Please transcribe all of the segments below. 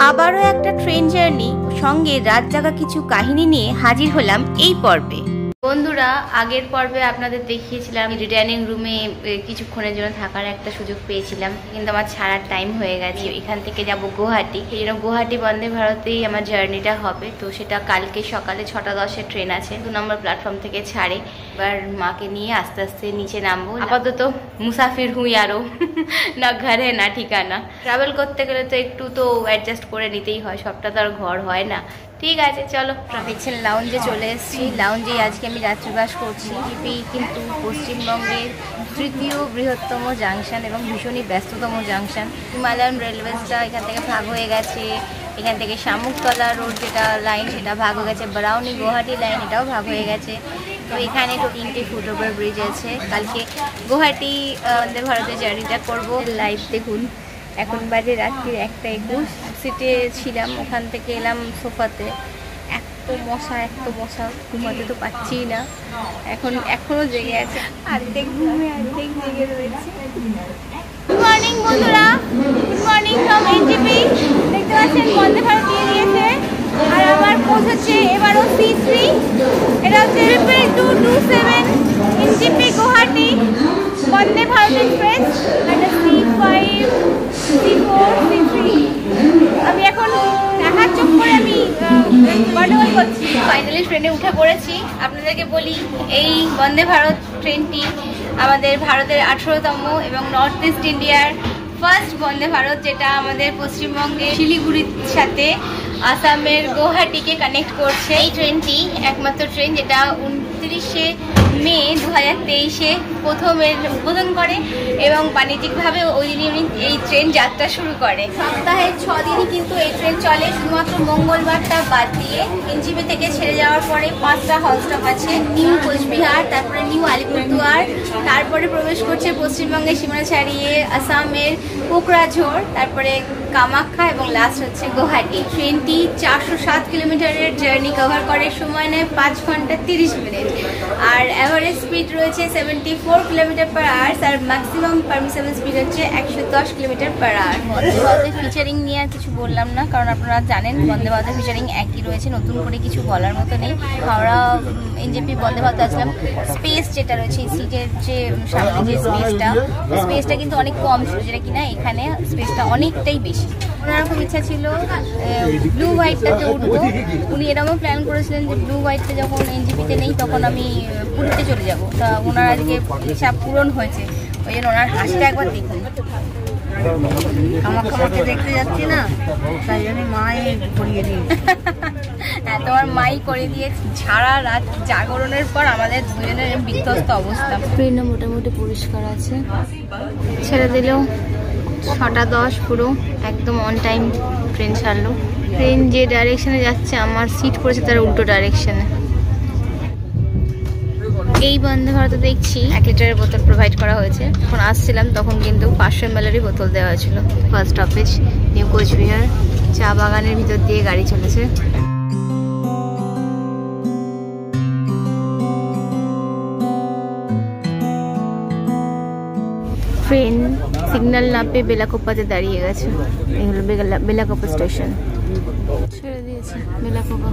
আবারও একটা train journey সঙ্গে রাত জাগা কিছু কাহিনী নিয়ে হাজির হলাম এই পর্বে। বন্ধুরা, আগের পর্বে আপনাদের দেখিয়েছিলাম রিটার্নিং রুমে কিছুক্ষণের জন্য থাকার একটা সুযোগ পেয়েছিলাম, কিন্তু আমার ছাড়ার টাইম হয়ে গেছে। এখান থেকে যাব গুয়াহাটি, সেই জন্য গুয়াহাটি বন্দে ভারতেই আমার জার্নিটা হবে। তো সেটা কালকে সকালে 6:10-এর ট্রেন আছে, 2 নম্বর প্ল্যাটফর্ম থেকে ছাড়ে। এবার মাকে নিয়ে আস্তে আস্তে নিচে নামবো। আপাতত মুসাফির হুই আরো না ঘরে না ঠিকানা। ট্রাভেল করতে গেলে তো একটু তো অ্যাডজাস্ট করে নিতেই হয়, সবটা তো আর ঘর হয় না। ঠিক আছে, চলো। দেখছেন লাউঞ্জে চলে এসেছি। লাউঞ্জেই আজকে আমি রাত্রিবাস করছি। জিপি কিন্তু পশ্চিমবঙ্গের তৃতীয় বৃহত্তম জাংশন এবং ভীষণই ব্যস্ততম জাংশন। হিমালয়ান রেলওয়েজটা এখান থেকে ভাগ হয়ে গেছে, এখান থেকে শামুকতলা রোড যেটা লাইন সেটা ভাগ হয়ে গেছে, বারাউনি গুয়াহাটি লাইন এটাও ভাগ হয়ে গেছে। তো এখানে তো 3টে ফুটওভার ব্রিজ আছে। কালকে গুয়াহাটি বন্দে ভারতের জার্নিটা করবো। লাইভ দেখুন, এখন বাজে রাত্রির 1:21। সিটে ছিলাম, ওখান থেকে এলাম সোফাতে। এত মশা ঘুমাতে তো পাচ্ছি না। এখনো জেগে আছে, অর্ধেক ঘুমে অর্ধেক জেগে রয়েছে। গুড মর্নিং বন্ধুরা, গুড মর্নিং ফ্রম এনজিপি। দেখতে পাচ্ছেন বন্দে ভারত দিয়ে দিয়েছে, আর আমার কোচ হচ্ছে এবারও C3। এটা হচ্ছে 227 এনজিপি গুয়াহাটি বন্দে ভারত এক্সপ্রেস। এটা C5 C4 C3। আমি এখন দেখার চোখ করে আমি গন্ডগোল করছি। ফাইনালি ট্রেনে উঠে পড়েছি। আপনাদেরকে বলি, এই বন্দে ভারত ট্রেনটি আমাদের ভারতের 18তম এবং নর্থ ইস্ট ইন্ডিয়ার ফার্স্ট বন্দে ভারত, যেটা আমাদের পশ্চিমবঙ্গের শিলিগুড়ির সাথে আসামের গুয়াহাটিকে কানেক্ট করছে। এই ট্রেনটি একমাত্র ট্রেন যেটা 29শে মে 2023-এ প্রথমের উদ্বোধন করে এবং বাণিজ্যিকভাবে ওই দিনই উনি এই ট্রেন যাত্রা শুরু করে। সপ্তাহে 6 দিনই কিন্তু এই ট্রেন চলে, শুধুমাত্র মঙ্গলবারটা বাদ দিয়ে। এনজিপি থেকে ছেড়ে যাওয়ার পরে 5টা হল স্টপ আছে, নিউ কোচবিহার, তারপরে নিউ আলিপুরদুয়ার, তারপরে প্রবেশ করছে পশ্চিমবঙ্গের সীমানা ছাড়িয়ে আসামের কোকরাঝোড়, তারপরে কামাখ্যা এবং লাস্ট হচ্ছে গুয়াহাটি। ট্রেনটি 407 কিলোমিটারের জার্নি কভার করে, সময় নেয় 5 ঘন্টা 30 মিনিট। আর অ্যাভারেজ স্পিড রয়েছে 74 কিলোমিটার পার আওয়ার, আর ম্যাক্সিমাম পারমিসেবল স্পিড হচ্ছে 110 কিলোমিটার পার আওয়ার। বন্দে ভারতের ফিচারিং নিয়ে আর কিছু বললাম না, কারণ আপনারা জানেন বন্দে ভারতের ফিচারিং একই রয়েছে, নতুন করে কিছু বলার মতো নেই। আমরা এনজেপি বন্দে ভারত আসলাম, স্পেস যেটা রয়েছে সিটের যে সামনে যে স্পেসটা কিন্তু অনেক কম ছিল, যেটা কিনা এখানে স্পেসটা অনেকটাই বেশি। ওনার খুব ইচ্ছা ছিল ব্লু হোয়াইটটাতে উঠবো। উনি এরকমও প্ল্যান করেছিলেন যে ব্লু হোয়াইটটা যখন এনজিপিতে নেই তখন আমি পুরীতে চলে যাব। তা ওনার আজকে ইচ্ছা পূরণ হয়েছে, ওই জন্য ওনার হাসিটা একবার দেখুন। আমাকে দেখতে যাচ্ছি না, তাই জন্য মাই করিয়ে দিই। হ্যাঁ, তোমার মাই করে দিয়েছে। সারা রাত জাগরণের পর আমাদের দুজনের বিধ্বস্ত অবস্থা। ট্রেনও মোটামুটি পরিষ্কার আছে, ছেড়ে দিলেও 6:10 পুরো একদম অন টাইম ট্রেন ছাড়লো। ট্রেন যে ডাইরেকশনে যাচ্ছে আমার সিট পড়েছে তার উল্টো ডাইরেকশনে। এই বন্দে ভারতে দেখছি 1 লিটারের বোতল প্রোভাইড করা হয়েছে। যখন আসছিলাম তখন কিন্তু 500 ml-এরই বোতল দেওয়া হয়েছিল। First stoppage New Cooch Behar. চা বাগানের ভিতর দিয়ে গাড়ি চলেছে। ট্রেন সিগন্যাল না পেয়ে বেলাকোপ্পাতে দাঁড়িয়ে গেছে। এগুলো বেলাকোপ্পা স্টেশন। ছেড়ে দিয়েছে বেলাকোপ্পা।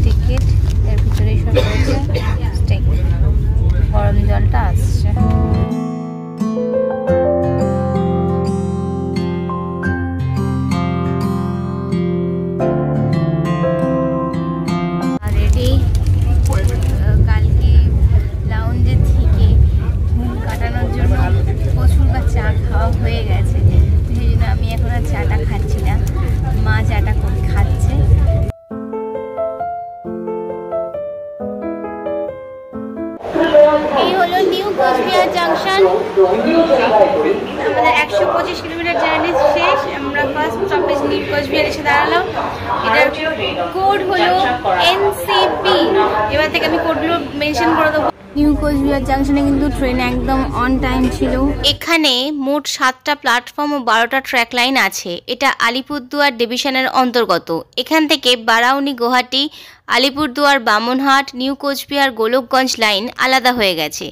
টিকিট এর ভিতরেই সব রয়েছে। গরম জলটা আসছে। এই হলো নিউ কোচবিহার জাংশন। আমাদের 125 কিলোমিটার জার্নি শেষ। আমরা ফার্স্ট স্টপেজ নিউ কোচবিহার এসে দাঁড়ালাম। এটার কোড হলো NCP। এবার থেকে আমি কোডগুলো মেনশন করে দেবো। নিউ কোচবিহার জাংশনে কিন্তু ট্রেন একদম অন টাইম ছিল। এখানে মোট 7টা প্ল্যাটফর্ম ও 12টা ট্র্যাক লাইন আছে। এটা আলিপুরদুয়ার ডিভিশনের অন্তর্গত। এখান থেকে বারাউনি গুয়াহাটি আলিপুরদুয়ার, বামনহাট, নিউ কোচবিহার, গোলকগঞ্জ লাইন আলাদা হয়ে গেছে।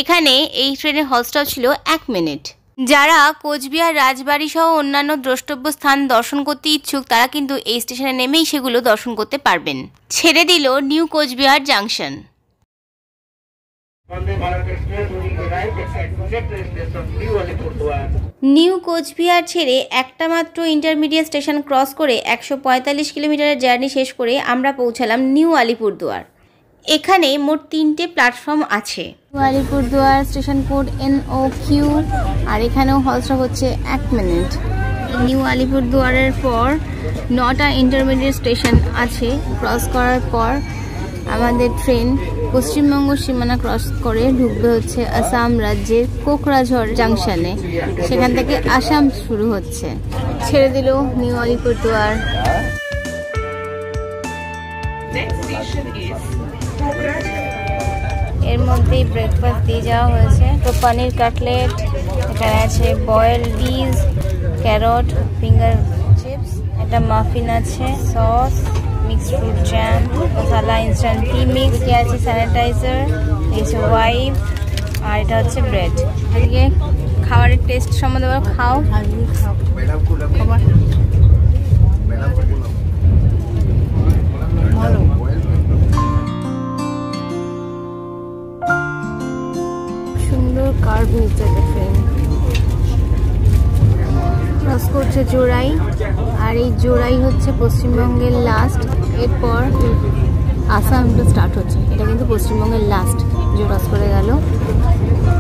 এখানে এই ট্রেনের হল্ট স্টপ ছিল 1 মিনিট। যারা কোচবিহার রাজবাড়ি সহ অন্যান্য দ্রষ্টব্য স্থান দর্শন করতে ইচ্ছুক তারা কিন্তু এই স্টেশনে নেমেই সেগুলো দর্শন করতে পারবেন। ছেড়ে দিল New Cooch Behar junction. New Cooch Behar ছেড়ে একটা মাত্র ইন্টারমিডিয়েট স্টেশন ক্রস করে 145 কিলোমিটারের জার্নি শেষ করে আমরা পৌঁছালাম নিউ আলিপুরদুয়ার। এখানে মোট 3টে প্ল্যাটফর্ম আছে। New Alipurduar station code NOQ, আর এখানেও হল্ট স্টপ হচ্ছে 1 মিনিট। নিউ আলিপুরদুয়ারের পর 9টা ইন্টারমিডিয়েট স্টেশন আছে। ক্রস করার পর আমাদের ট্রেন পশ্চিমবঙ্গ সীমানা ক্রস করে ঢুকবে হচ্ছে আসাম রাজ্যের কোকরাঝড় জাংশনে। সেখান থেকে আসাম শুরু হচ্ছে। ছেড়ে দিল নিউ আলিপুরদুয়ার। এর মধ্যেই ব্রেকফাস্ট দিয়ে যাওয়া হয়েছে। তো পনির কাটলেট, এখানে আছে বয়েলড ডিজ, ক্যারট, ফিঙ্গার চিপস, একটা মাফিন আছে, সস, মিক্সড ফ্রুট জ্যাম, মশলা ইনস্ট্যান্ট টি মিক্স, কি আছে স্যানিটাইজার, এই ওয়াইপ, আর এটা হচ্ছে ব্রেড। এদিকে খাবারের টেস্ট সম্বন্ধে খাও। সুন্দর কার্ভ নিচ্ছে ট্রেন। ক্রস করছে জোড়াই, আর এই জোড়াই হচ্ছে পশ্চিমবঙ্গের লাস্ট। এরপর আসামটা স্টার্ট হচ্ছে। এটা কিন্তু পশ্চিমবঙ্গের লাস্ট যে ক্রস করে গেল।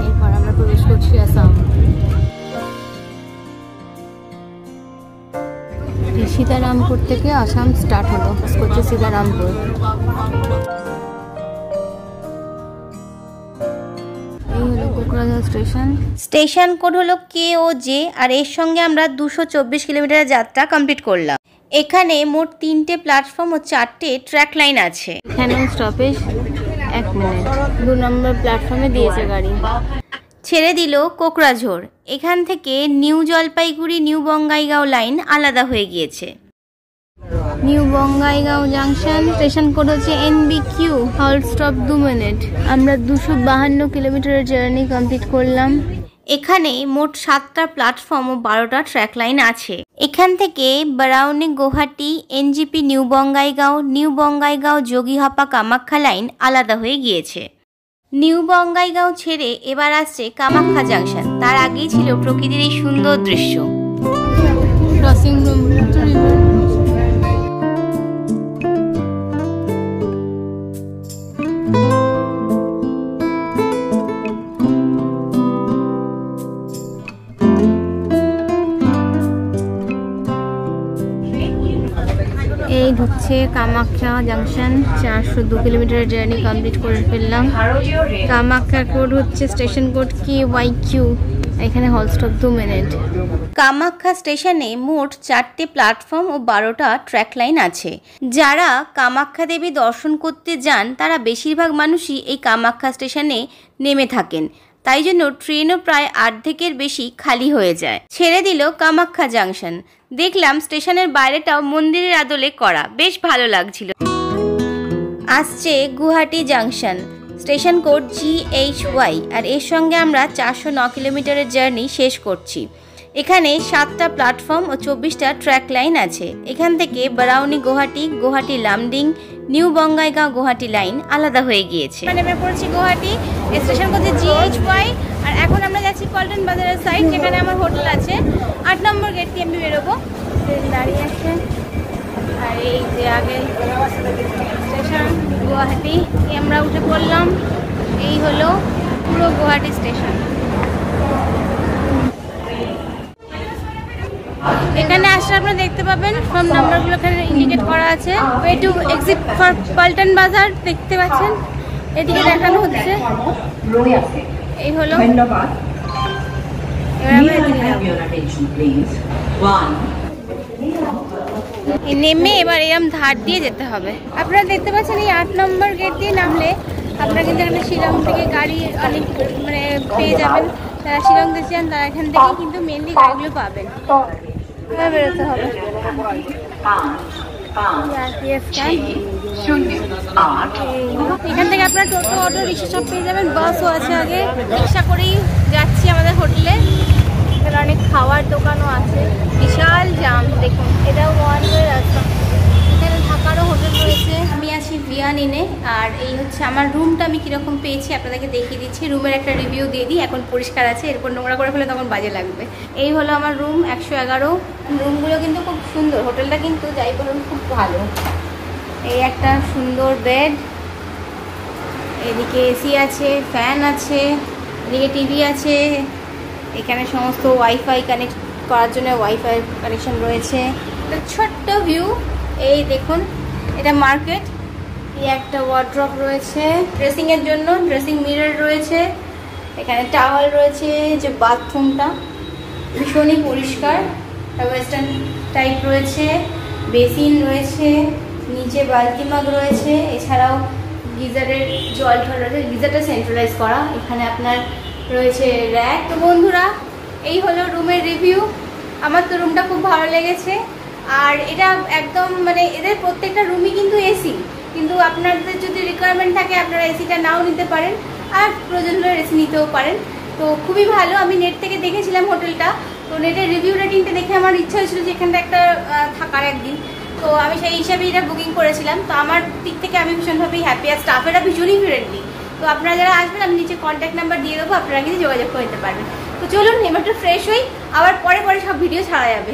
এরপর আমরা প্রবেশ করছি আসাম। সীতারামপুর থেকে আসাম স্টার্ট হলো। ক্রস করছে সীতারামপুর। স্টেশন কোড হলো KOJ, আর এর সঙ্গে আমরা 224 কিলোমিটার যাত্রা কমপ্লিট করলাম। এখানে মোট 3টে প্ল্যাটফর্ম ও 4টে ট্র্যাক লাইন আছে। এখানে স্টপেজ 1 মিনিট। 2 নম্বর প্ল্যাটফর্মে দিয়েছে গাড়ি। ছেড়ে দিল কোকরাঝড়। এখান থেকে new Jalpaiguri, new Bongaigaon line আলাদা হয়ে গিয়েছে। New Bongaigaon junction, station code হচ্ছে NBQ, হল্ট স্টপ 2 মিনিট। আমরা 252 কিলোমিটারের জার্নি কমপ্লিট করলাম। এখানে মোট 7টা প্ল্যাটফর্ম ও 12টা ট্র্যাক লাইন আছে। এখান থেকে Barauni Guwahati, NGP new Bongaigaon Jogighopa Kamakhya line আলাদা হয়ে গিয়েছে। নিউ বঙ্গাইগাঁও ছেড়ে এবার আসছে কামাখ্যা জাংশন। তার আগেই ছিল প্রকৃতির এই সুন্দর দৃশ্য। ক্রসিং এই ঢুকছে কামাখ্যা জাংশন। 402 কিলোমিটারের জার্নি কমপ্লিট করে ফেললাম। কামাখ্যা কোড হচ্ছে স্টেশন কোড KYQ। এখানে হল্ট স্টপ 2 মিনিট। কামাখ্যা স্টেশনে মোট 4টে প্ল্যাটফর্ম ও 12টা ট্র্যাক লাইন আছে। যারা কামাখ্যা দেবী দর্শন করতে যান তারা বেশিরভাগ মানুষই এই কামাখ্যা স্টেশনে নেমে থাকেন। তাই জন্য ট্রেনও প্রায় অর্ধেকের বেশি খালি হয়ে যায়। ছেড়ে দিল কামাখ্যা জাংশন। দেখলাম স্টেশনের বাইরেটাও মন্দিরের আদলে করা, বেশ ভালো লাগছিল। আসছে Guwahati junction, station code GHY, আর এর সঙ্গে আমরা 409 কিলোমিটারের জার্নি শেষ করছি। এখানে 7টা প্ল্যাটফর্ম ও 24টা ট্র্যাক লাইন আছে। এখান থেকে বারাউনি গুয়াহাটি লামডিং, নিউ বঙ্গাইগাঁও গুয়াহাটি লাইন আলাদা হয়ে গিয়েছে। নেমে পড়েছি গুয়াহাটি, স্টেশন কোড GHY। আর এখন আমরা যাচ্ছি পল্টন বাজারের সাইড, যেখানে আমার হোটেল আছে। 8 নম্বর গেট দিয়ে আমি বেরোবো। ট্রেন দাঁড়িয়ে আছে, আর এই যে আগে স্টেশন গুয়াহাটি, আমরা উঠে পড়লাম। এই হলো পুরো গুয়াহাটি স্টেশন। এখানে আসলে আপনারা দেখতে পাবেন সব নাম্বারগুলো এখানে ইন্ডিকেট করা আছে। Way to exit for Paltan বাজার দেখতে পাচ্ছেন, এদিকে দেখানো হচ্ছে। এই হলো, নেমে এবার এরকম ধার দিয়ে যেতে হবে। আপনারা দেখতে পাচ্ছেন এই 8 নম্বর গেট দিয়ে নামলে আপনারা কিন্তু এখানে শিলং থেকে গাড়ি অনেক পেয়ে যাবেন। যারা শিলং দেখছেন তারা এখান থেকে কিন্তু মেনলি গাড়িগুলো পাবেন। বেরোতে হবে। এখান থেকে আপনার টোটো, অটো, রিক্সা সব পেয়ে যাবেন। বাসও আছে আগে। রিক্সা করেই যাচ্ছি আমাদের হোটেলে। এখানে অনেক খাওয়ার দোকানও আছে। বিশাল জাম দেখুন, এটাও ওয়ান ওয়ে রাস্তা। এখানে থাকারও হোটেল রয়েছে। আমি আছি ভিয়ান ইনে। আর এই হচ্ছে আমার রুমটা আমি কীরকম পেয়েছি আপনাদেরকে দেখিয়ে দিচ্ছি। রুমের একটা রিভিউ দিয়ে দিই। এখন পরিষ্কার আছে, এরপর নোংরা করে ফেলে তখন বাজে লাগবে। এই হলো আমার রুম 111। রুমগুলো কিন্তু খুব সুন্দর। হোটেলটা কিন্তু যাই বলুন খুব ভালো। এই একটা সুন্দর বেড, এদিকে এসি আছে, ফ্যান আছে, এদিকে টিভি আছে। এখানে সমস্ত ওয়াইফাই কানেক্ট করার জন্য ওয়াইফাই কানেকশন রয়েছে। একটা ছোট্ট ভিউ, এই দেখুন এটা মার্কেট। এই একটা ওয়ার্ড্রপ রয়েছে ড্রেসিংয়ের জন্য, ড্রেসিং মিরর রয়েছে। এখানে টাওয়াল রয়েছে, যে বাথরুমটা ভীষণই পরিষ্কার, ওয়েস্টার্ন টাইপ রয়েছে। বেসিন রয়েছে, নিচে বালতি মাগ রয়েছে। এছাড়াও গিজারের জল রয়েছে, গিজারটা সেন্ট্রালাইজ করা। এখানে আপনার রয়েছে র্যাক। তো বন্ধুরা, এই হলো রুমের রিভিউ। আমার তো রুমটা খুব ভালো লেগেছে। আর এটা একদম মানে এদের প্রত্যেকটা রুমই কিন্তু এসি, কিন্তু আপনাদের যদি রিকোয়ারমেন্ট থাকে আপনারা এসিটা নাও নিতে পারেন, আর প্রয়োজন হলে এসি নিতেও পারেন। তো খুবই ভালো। আমি নেট থেকে দেখেছিলাম হোটেলটা, তো নেটের রিভিউ রেটিংটা দেখে আমার ইচ্ছা হয়েছিল যে এখানটা একটা থাকার একদিন। তো আমি সেই হিসাবে এটা বুকিং করেছিলাম। তো আমার দিক থেকে আমি ভীষণভাবেই হ্যাপি। আর স্টাফেরা ভীষণই ফ্রেন্ডলি। তো আপনারা যারা আসবেন আমি নিচে কন্ট্যাক্ট নাম্বার দিয়ে দেবো, আপনারা কিন্তু যোগাযোগ করে নিতে পারবেন। তো চলুন এবার একটু ফ্রেশ হই, আবার পরে সব ভিডিও ছাড়া যাবে।